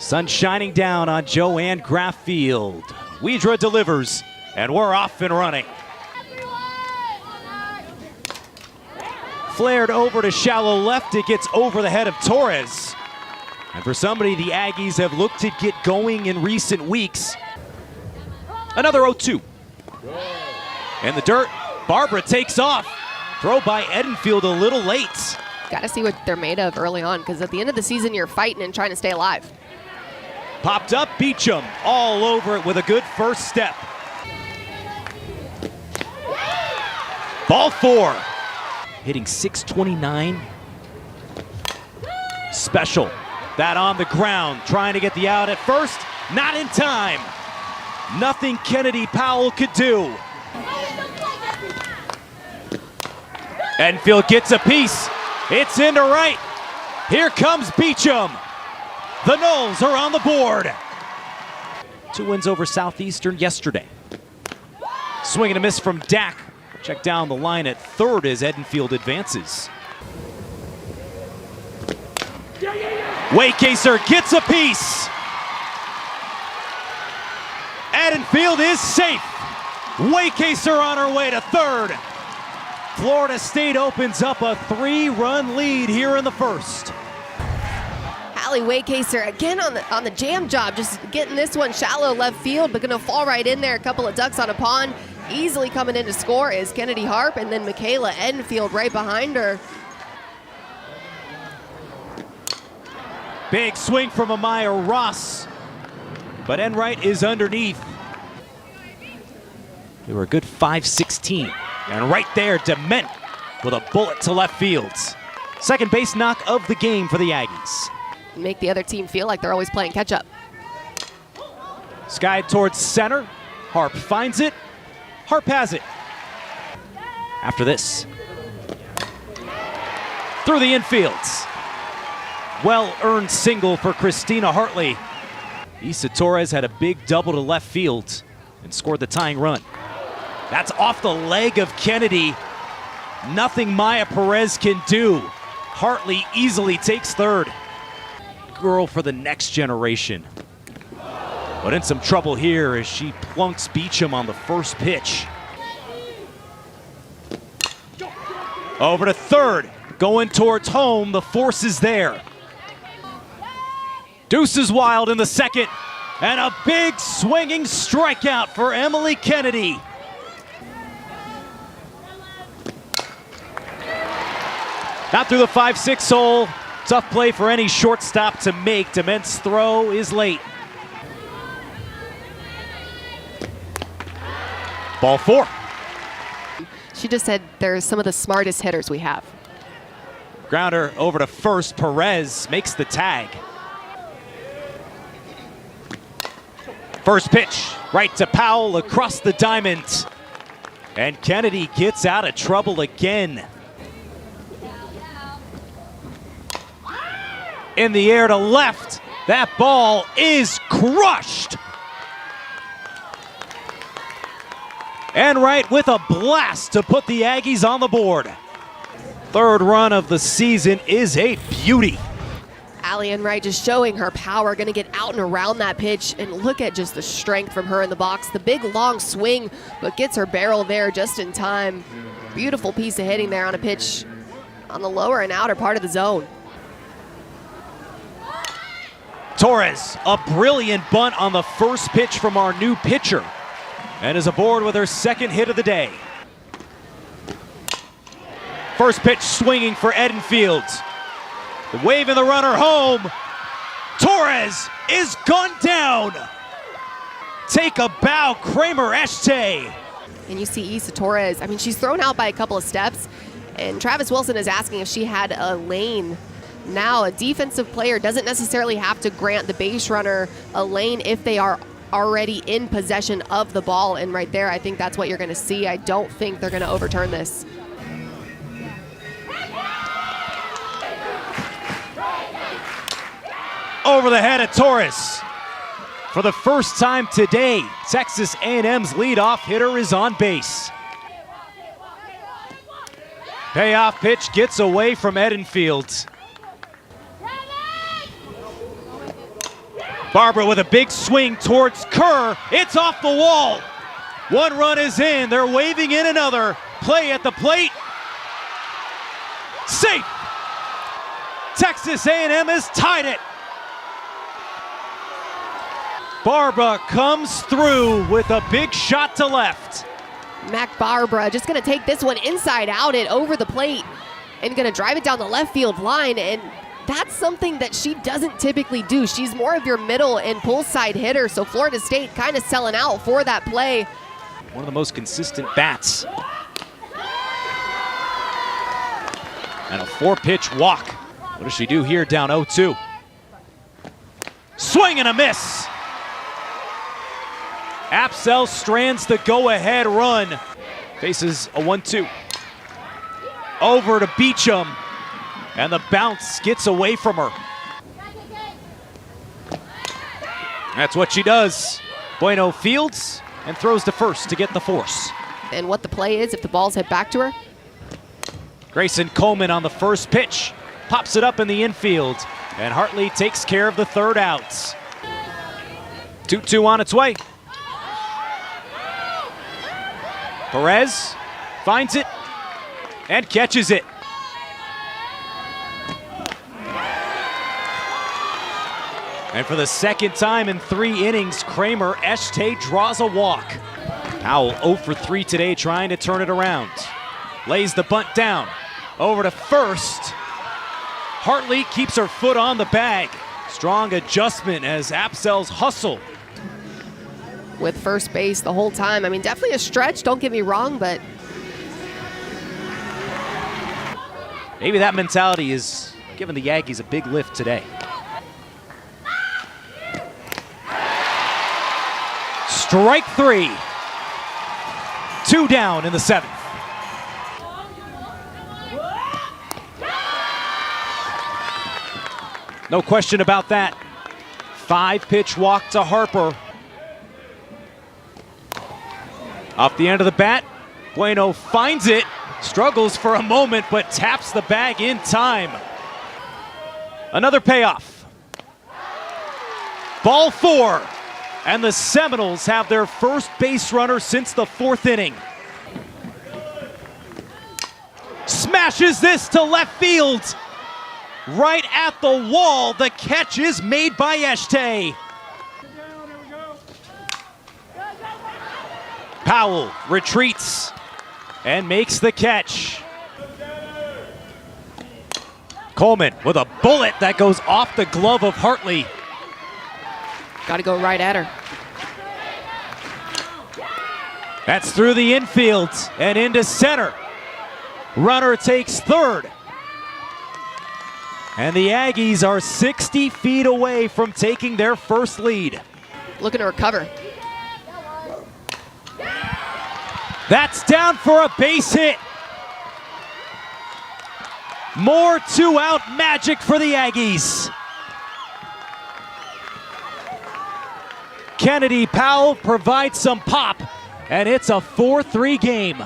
Sun shining down on Joanne Graff Field. Weidra delivers, and we're off and running. Flared over to shallow left, it gets over the head of Torres. And for somebody the Aggies have looked to get going in recent weeks, another 0-2. In the dirt, Barbara takes off. Throw by Edenfield a little late. Got to see what they're made of early on, because at the end of the season, you're fighting and trying to stay alive. Popped up, Beecham all over it with a good first step. Ball 4. Hitting .629. Special. That on the ground, trying to get the out at first. Not in time. Nothing Kennedy Powell could do. Edenfield gets a piece. It's into right. Here comes Beecham. The Knolls are on the board. 2 wins over Southeastern yesterday. Swing and a miss from Dak. Check down the line at third as Edenfield advances. Waycaser gets a piece. Edenfield is safe. Waycaser on her way to third. Florida State opens up a 3-run lead here in the first. Hallie Waycaser again on the jam job, just getting this one shallow left field, but gonna fall right in there. A couple of ducks on a pond. Easily coming in to score is Kennedy Harp, and then Michaela Edenfield right behind her. Big swing from Amaya Ross, but Enright is underneath. They were a good 5-16, and right there, Dement with a bullet to left field. Second base knock of the game for the Aggies. Make the other team feel like they're always playing catch up. Skied towards center. Harp finds it. Harp has it. After this, through the infields. Well-earned single for Christina Hartley. Issa Torres had a big double to left field and scored the tying run. That's off the leg of Kennedy. Nothing Maya Perez can do. Hartley easily takes third. Girl for the next generation. But in some trouble here as she plunks Beecham on the first pitch. Over to third, going towards home, the force is there. Deuces wild in the second, and a big swinging strikeout for Emily Kennedy. Not through the 5-6 hole. Tough play for any shortstop to make. Dement's throw is late. Ball 4. She just said they're some of the smartest hitters we have. Grounder over to first. Perez makes the tag. First pitch, right to Powell across the diamond. And Kennedy gets out of trouble again. In the air to left. That ball is crushed. Enright with a blast to put the Aggies on the board. Third run of the season is a beauty. Allie Enright just showing her power, gonna get out and around that pitch, and look at just the strength from her in the box. The big long swing, but gets her barrel there just in time. Beautiful piece of hitting there on a pitch on the lower and outer part of the zone. Torres, a brilliant bunt on the first pitch from our new pitcher, and is aboard with her second hit of the day. First pitch swinging for Edenfield. The waving the runner home. Torres is gunned down. Take a bow, Kramer Eschte. And you see Issa Torres, I mean, she's thrown out by a couple of steps, and Travis Wilson is asking if she had a lane. Now, a defensive player doesn't necessarily have to grant the base runner a lane if they are already in possession of the ball. And right there, I think that's what you're going to see. I don't think they're going to overturn this. Over the head of Torres. For the first time today, Texas A&M's leadoff hitter is on base. Payoff pitch gets away from Edenfield. Barbara with a big swing towards Kerr. It's off the wall. One run is in. They're waving in another. Play at the plate. Safe. Texas A&M has tied it. Barbara comes through with a big shot to left. Mac Barbara just going to take this one inside out and over the plate and going to drive it down the left field line, and that's something that she doesn't typically do. She's more of your middle and pull side hitter, so Florida State kind of selling out for that play. One of the most consistent bats. And a 4-pitch walk. What does she do here down 0-2? Swing and a miss. Apsell strands the go-ahead run. Faces a 1-2. Over to Beecham. And the bounce gets away from her. That's what she does. Bueno fields and throws to first to get the force. And what the play is if the ball's hit back to her. Grayson Coleman on the first pitch. Pops it up in the infield. And Hartley takes care of the third out. 2-2 on its way. Perez finds it and catches it. And for the second time in 3 innings, Kramer Eshte draws a walk. Powell 0 for 3 today, trying to turn it around. Lays the bunt down. Over to first. Hartley keeps her foot on the bag. Strong adjustment as Apsell's hustle. With first base the whole time. I mean, definitely a stretch, don't get me wrong, but maybe that mentality is giving the Aggies a big lift today. Strike 3. 2 down in the 7th. No question about that. 5-pitch walk to Harper. Off the end of the bat, Bueno finds it, struggles for a moment, but taps the bag in time. Another payoff. Ball 4, and the Seminoles have their first base runner since the 4th inning. Smashes this to left field. Right at the wall, the catch is made by Eshte. Powell retreats and makes the catch. Coleman with a bullet that goes off the glove of Hartley. got to go right at her. That's through the infield and into center. Runner takes third. And the Aggies are 60 feet away from taking their first lead. Looking to recover. That's down for a base hit. More two-out magic for the Aggies. Kennedy Powell provides some pop, and it's a 4-3 game.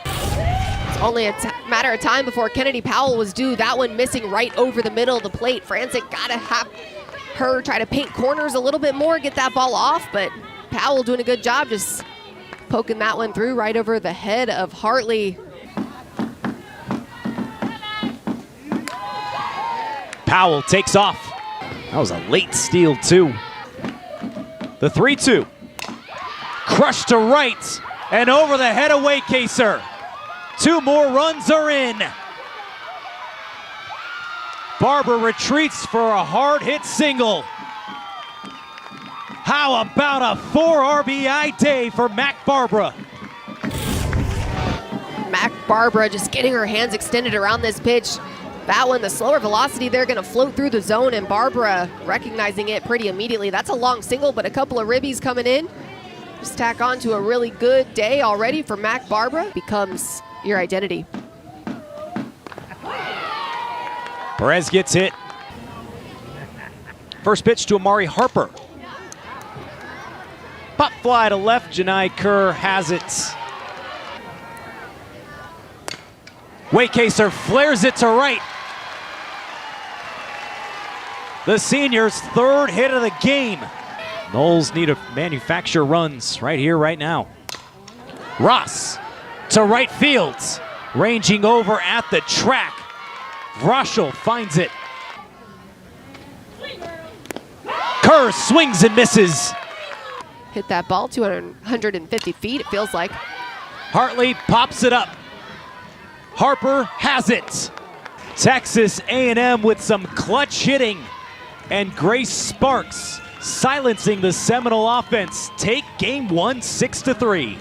It's only a matter of time before Kennedy Powell was due. That one missing right over the middle of the plate. Frantic got to have her try to paint corners a little bit more, get that ball off, but Powell doing a good job just poking that one through right over the head of Hartley. Powell takes off. That was a late steal, too. The 3-2. Crushed to right and over the head of Waycaser. 2 more runs are in. Barber retreats for a hard hit single. How about a 4 RBI day for Mac Barbara? Mac Barbara just getting her hands extended around this pitch. That one, the slower velocity, they're going to float through the zone, and Barbara recognizing it pretty immediately. That's a long single, but a couple of ribbies coming in. Just tack on to a really good day already for Mac Barbara. Becomes your identity. Perez gets hit. First pitch to Amari Harper. Pop fly to left, Janai Kerr has it. Waycaser flares it to right. The senior's third hit of the game. Noles need to manufacture runs right here, right now. Ross to right field, ranging over at the track. Rushel finds it. Kerr swings and misses. Hit that ball 250 feet, it feels like. Hartley pops it up. Harper has it. Texas A&M with some clutch hitting. And Grace Sparks silencing the Seminole offense. Take game one, 6-3.